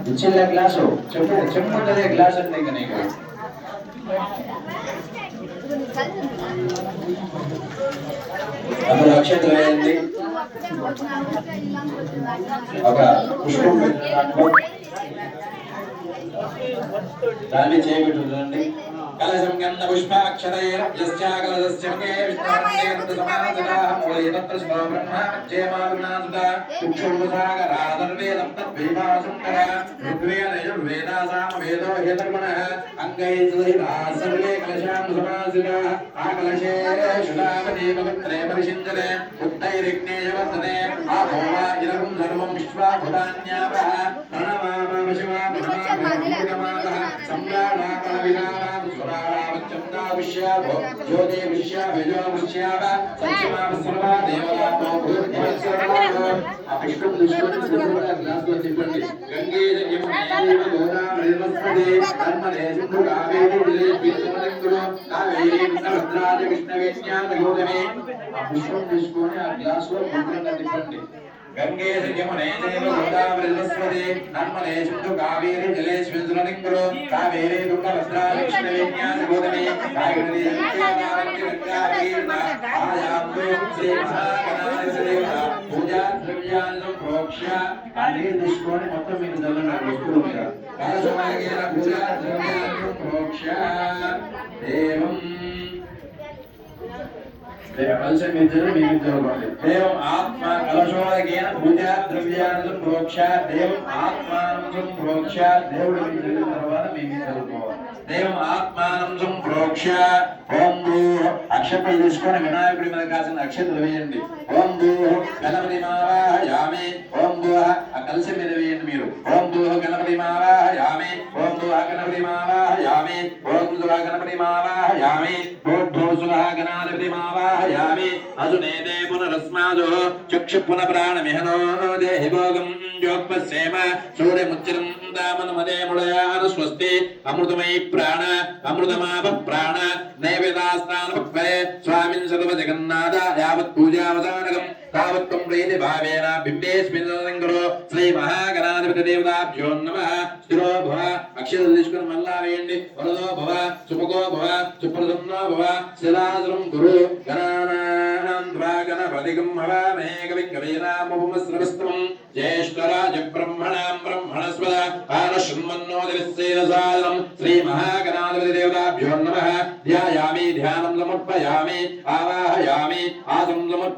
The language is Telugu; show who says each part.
Speaker 1: ఇచ్చిన గ్లాసు చెప్పు చెప్పుకుంటే గ్లాస్ అంటే ఇంకా నీకు అందరూ అక్షంతలు వేయండి. ఒక పుష్పం దాన్ని చేయబెట్టుందండి. కలశం గంధ పుష్పాక్షరైర్యస్యాకలశస్యముఖే విష్ణుర్ణేర్దసమాసదాహములయతత్ర స్వబ్రహ్మజ్జయమారుణాసుదా క్షుక్షుర్వసాగరాదర్వేదం తద్విభాసుంకర ఋగ్వేదయజుర్వేదాసామవేదో హ్యధర్మణః అంగైర్సహితాः సర్వే కలశాం సమాసితాः ఆకలశే శులావతి పవిత్రే పరిషించతే ఉత్తైరిగ్నేయవర్తతే ఆపో వా ఇదం సర్వం విశ్వాభుతాన్యాపః ప్రణమామ శివా ప్రణమామ సంగాళాకల విహారాం స్వరారావచ్చందా విశ్యాభో జ్యోతి విశ్యాభజో విశ్యాభ సంచమామ సర్వా దేవతాతో భూర్భువస్సర్వాభో ఆ పుష్పం తీసుకొని శ్రీపురంగా గ్లాసులో తిప్పండి. గంగే యమునే గోదావరి నర్మదే నర్మదే సింధు కావేరీ జలేస్మిన్నుడు కావేరీ భద్రాజ కృష్ణవేణ్యామ గోదావరి. ఆ పుష్పం తీసుకొని ఆ గ్లాసులో భద్రంగా తిప్పండి. గంగే యమునే గోదావరి నర్మదే నర్మదే సింధు కావేరీ జలేస్మిన్నుడు కావేరీ భద్రాజ కృష్ణవేణ్యామ గోదావరి కావేరీ ఆయాము శ్రీ మహాగణాధిపతి పూజా ద్రవ్యాలను ప్రోక్ష అన్ని తీసుకొని మొత్తం మీకు చల్లండి. వస్తువుల మీద కలశమాగేన పూజా ద్రవ్యాలను ప్రోక్ష దేవం కలశం ఇద్దరు మీ ఇద్దరు దేవం ఆత్మ కలశోగేన పూజా ద్రవ్యాలను ప్రోక్ష దేవం ఆత్మానం ప్రోక్ష దేవుడు మీకు తెలిసిన తర్వాత మేము చదువుకోవాలి. దేవం ఆత్మానం సంప్రోక్ష ఓం భూ అక్షతలు తీసుకొని వినాయకుడి మీద కాసిన అక్షతలు వేయండి. ఓం భూ గణపతి మావాహయామి ఓం భూ ఆ కలశం మీద వేయండి మీరు. ఓం భూ గణపతి మావాహయామి ఓం భూ గణపతి మావాహయామి ఓం భూ గణపతి మావాహయామి ఓం భూ సులహ గణాధిపతి మావాహయామి అజునేదే పునరస్మాదో చక్షు పున ప్రాణమిహనో దేహి భోగం యోగపస్సేమ సూర్యముచ్చరం దామనమదే ముడయాన స్వస్తి అమృతమై ప్రాణ అమృతమాప ప్రాణ నైవేదాస్నానపక్వరే స్వామిన్ సర్వ జగన్నాథ యావత్ పూజావసానకం తావత్వం ప్రీతి భావేన బింబేస్మిన్ సంకరో శ్రీ మహాగణాధిపతి దేవతాభ్యో నమః. స్థిరో భవ అక్షతలు తీసుకుని మళ్ళా వేయండి. వరదో భవ సుముఖో భవ సుప్రసన్నో భవ శిలాసురం గురు గణానాం త్వా గణపతిగం హవామహే కవిం కవీనాముపమస్రవస్తం జ్యేష్ఠరాజ బ్రహ్మణాం బ్రహ్మణస్పద ఆనశృణ్వన్నోదివిశ్చేదసాదనం శ్రీ మహాగణాధిపతి దేవతాభ్యో నమః. ధ్యాయామి ధ్యానం సమర్పయామి ఆవాహయామి ఆసం సమర్పయామి.